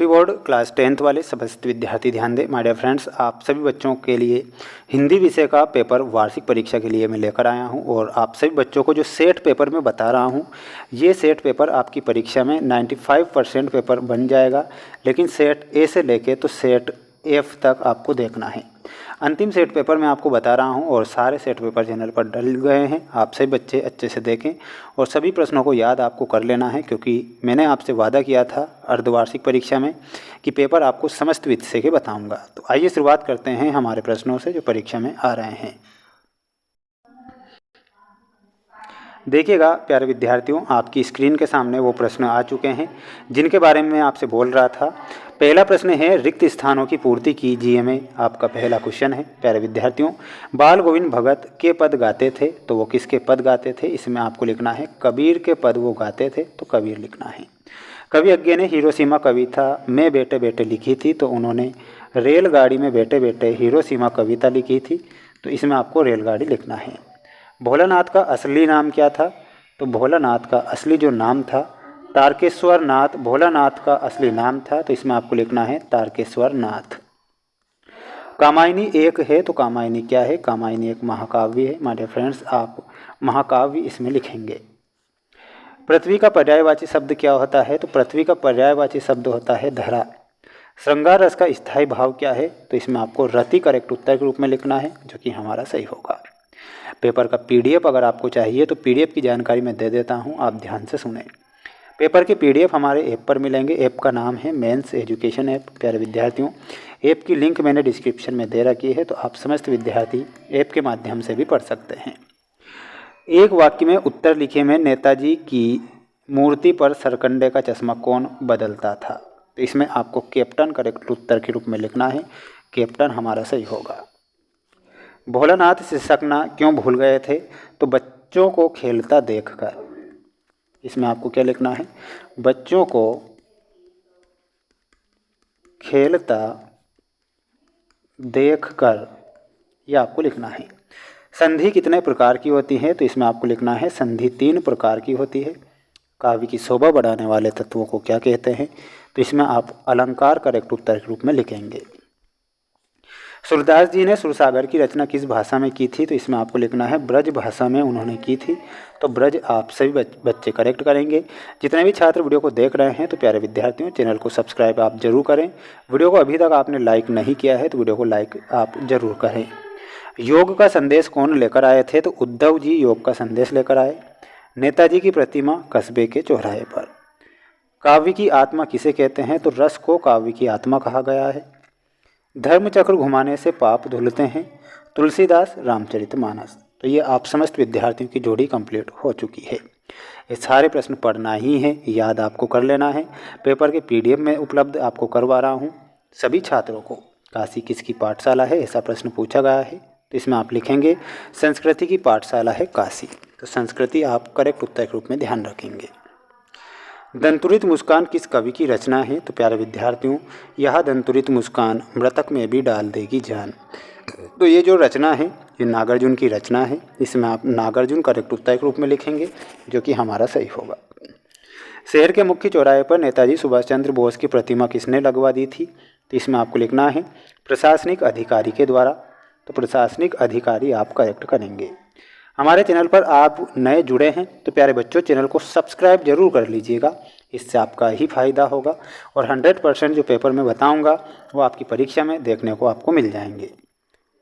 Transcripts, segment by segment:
Pre board class 10th वाले समस्त विद्यार्थी ध्यान दें। माय डियर फ्रेंड्स, आप सभी बच्चों के लिए हिंदी विषय का पेपर वार्षिक परीक्षा के लिए मैं लेकर आया हूं और आप सभी बच्चों को जो सेट पेपर में बता रहा हूं, ये सेट पेपर आपकी परीक्षा में 95% पेपर बन जाएगा। लेकिन सेट ए से लेके तो सेट एफ तक आपको देखना है। अंतिम सेट पेपर मैं आपको बता रहा हूं और सारे सेट पेपर चैनल पर डल गए हैं। आप सभी बच्चे अच्छे से देखें और सभी प्रश्नों को याद आपको कर लेना है, क्योंकि मैंने आपसे वादा किया था अर्धवार्षिक परीक्षा में कि पेपर आपको समस्त विषय के बताऊंगा। तो आइए शुरुआत करते हैं हमारे प्रश्नों से जो परीक्षा में आ रहे हैं। देखिएगा प्यारे विद्यार्थियों, आपकी स्क्रीन के सामने वो प्रश्न आ चुके हैं जिनके बारे में मैं आपसे बोल रहा था। पहला प्रश्न है, रिक्त स्थानों की पूर्ति कीजिए में आपका पहला क्वेश्चन है। प्यारे विद्यार्थियों, बाल गोविंद भगत के पद गाते थे, तो वो किसके पद गाते थे? इसमें आपको लिखना है कबीर के पद वो गाते थे, तो कबीर लिखना है। कवि अज्ञे ने हिरोशिमा कविता में बेटे बेटे लिखी थी, तो उन्होंने रेलगाड़ी में बेटे बेटे हिरोशिमा कविता लिखी थी, तो इसमें आपको रेलगाड़ी लिखना है। भोलानाथ का असली नाम क्या था? तो भोलानाथ का असली जो नाम था तारकेश्वर नाथ, भोलानाथ का असली नाम था, तो इसमें आपको लिखना है तारकेश्वर नाथ। कामायनी एक है, तो कामायनी क्या है? कामायनी एक महाकाव्य है। माय डियर फ्रेंड्स, आप महाकाव्य इसमें लिखेंगे। पृथ्वी का पर्यायवाची शब्द क्या होता है? तो पृथ्वी का पर्यायवाची शब्द होता है धरा। श्रृंगार रस का स्थायी भाव क्या है? तो इसमें आपको रति करेक्ट उत्तर के रूप में लिखना है, जो कि हमारा सही होगा। पेपर का पीडीएफ अगर आपको चाहिए तो पीडीएफ की जानकारी मैं दे देता हूं, आप ध्यान से सुने। पेपर के पीडीएफ हमारे ऐप पर मिलेंगे। ऐप का नाम है मेंस एजुकेशन ऐप। प्यारे विद्यार्थियों, ऐप की लिंक मैंने डिस्क्रिप्शन में दे रखी है, तो आप समस्त विद्यार्थी ऐप के माध्यम से भी पढ़ सकते हैं। एक वाक्य में उत्तर लिखे में नेताजी की मूर्ति पर सरकंडे का चश्मा कौन बदलता था? तो इसमें आपको कैप्टन करेक्ट उत्तर के रूप में लिखना है। कैप्टन हमारा सही होगा। भोलानाथ सिसकना क्यों भूल गए थे? तो बच्चों को खेलता देखकर। इसमें आपको क्या लिखना है? बच्चों को खेलता देखकर, यह आपको लिखना है। संधि कितने प्रकार की होती है? तो इसमें आपको लिखना है संधि 3 प्रकार की होती है। काव्य की शोभा बढ़ाने वाले तत्वों को क्या कहते हैं? तो इसमें आप अलंकार करेक्ट उत्तर के रूप में लिखेंगे। सूरदास जी ने सुरसागर की रचना किस भाषा में की थी? तो इसमें आपको लिखना है ब्रज भाषा में उन्होंने की थी, तो ब्रज आप सभी बच्चे करेक्ट करेंगे। जितने भी छात्र वीडियो को देख रहे हैं, तो प्यारे विद्यार्थियों, चैनल को सब्सक्राइब आप जरूर करें। वीडियो को अभी तक आपने लाइक नहीं किया है तो वीडियो को लाइक आप जरूर करें। योग का संदेश कौन लेकर आए थे? तो उद्धव जी योग का संदेश लेकर आए। नेताजी की प्रतिमा कस्बे के चौराहे पर। काव्य की आत्मा किसे कहते हैं? तो रस को काव्य की आत्मा कहा गया है। धर्मचक्र घुमाने से पाप धुलते हैं। तुलसीदास रामचरितमानस। तो ये आप समस्त विद्यार्थियों की जोड़ी कंप्लीट हो चुकी है। ये सारे प्रश्न पढ़ना ही है, याद आपको कर लेना है। पेपर के पीडीएफ में उपलब्ध आपको करवा रहा हूँ सभी छात्रों को। काशी किसकी पाठशाला है, ऐसा प्रश्न पूछा गया है, तो इसमें आप लिखेंगे संस्कृति की पाठशाला है काशी। तो संस्कृति आप करेक्ट उत्तर के रूप में ध्यान रखेंगे। दंतुरित मुस्कान किस कवि की रचना है? तो प्यारे विद्यार्थियों, यह दंतुरित मुस्कान मृतक में भी डाल देगी जान। तो ये जो रचना है ये नागार्जुन की रचना है। इसमें आप नागार्जुन करेक्ट उत्तर के रूप में लिखेंगे, जो कि हमारा सही होगा। शहर के मुख्य चौराहे पर नेताजी सुभाष चंद्र बोस की प्रतिमा किसने लगवा दी थी? तो इसमें आपको लिखना है प्रशासनिक अधिकारी के द्वारा। तो प्रशासनिक अधिकारी आप करेक्ट करेंगे। हमारे चैनल पर आप नए जुड़े हैं तो प्यारे बच्चों, चैनल को सब्सक्राइब जरूर कर लीजिएगा, इससे आपका ही फायदा होगा और 100% जो पेपर में बताऊंगा वो आपकी परीक्षा में देखने को आपको मिल जाएंगे।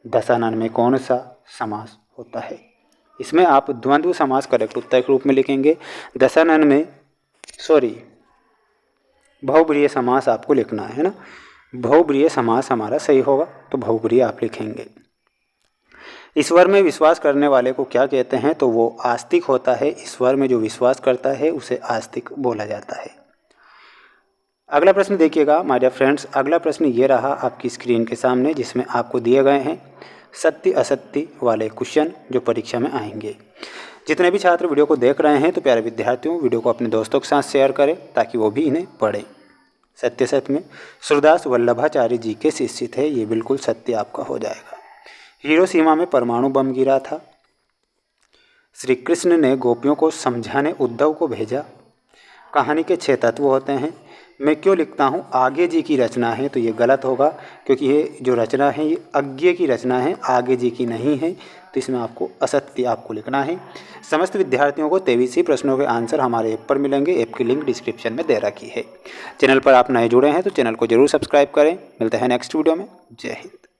दशानन में कौन सा समास होता है? इसमें आप द्वंद्व समास करेक्ट उत्तर के रूप में लिखेंगे। दशानन में बहुब्रीहि समास आपको लिखना है ना। बहुब्रीहि समास हमारा सही होगा, तो बहुब्रीहि आप लिखेंगे। ईश्वर में विश्वास करने वाले को क्या कहते हैं? तो वो आस्तिक होता है। ईश्वर में जो विश्वास करता है उसे आस्तिक बोला जाता है। अगला प्रश्न देखिएगा माय डियर फ्रेंड्स। अगला प्रश्न ये रहा आपकी स्क्रीन के सामने, जिसमें आपको दिए गए हैं सत्य असत्य वाले क्वेश्चन जो परीक्षा में आएंगे। जितने भी छात्र वीडियो को देख रहे हैं तो प्यारे विद्यार्थियों, वीडियो को अपने दोस्तों के साथ शेयर करें ताकि वो भी इन्हें पढ़ें। सत्य सत्य में सूरदास वल्लभाचार्य जी के शिष्य थे, ये बिल्कुल सत्य आपका हो जाएगा। हिरोशिमा में परमाणु बम गिरा था। श्री कृष्ण ने गोपियों को समझाने उद्धव को भेजा। कहानी के 6 तत्व होते हैं। मैं क्यों लिखता हूँ आगे जी की रचना है, तो ये गलत होगा क्योंकि ये जो रचना है ये अज्ञे की रचना है, आगे जी की नहीं है। तो इसमें आपको असत्य आपको लिखना है। समस्त विद्यार्थियों को 23 ही प्रश्नों के आंसर हमारे ऐप पर मिलेंगे। ऐप की लिंक डिस्क्रिप्शन में दे रखी है। चैनल पर आप नए जुड़े हैं तो चैनल को जरूर सब्सक्राइब करें। मिलते हैं नेक्स्ट वीडियो में। जय हिंद।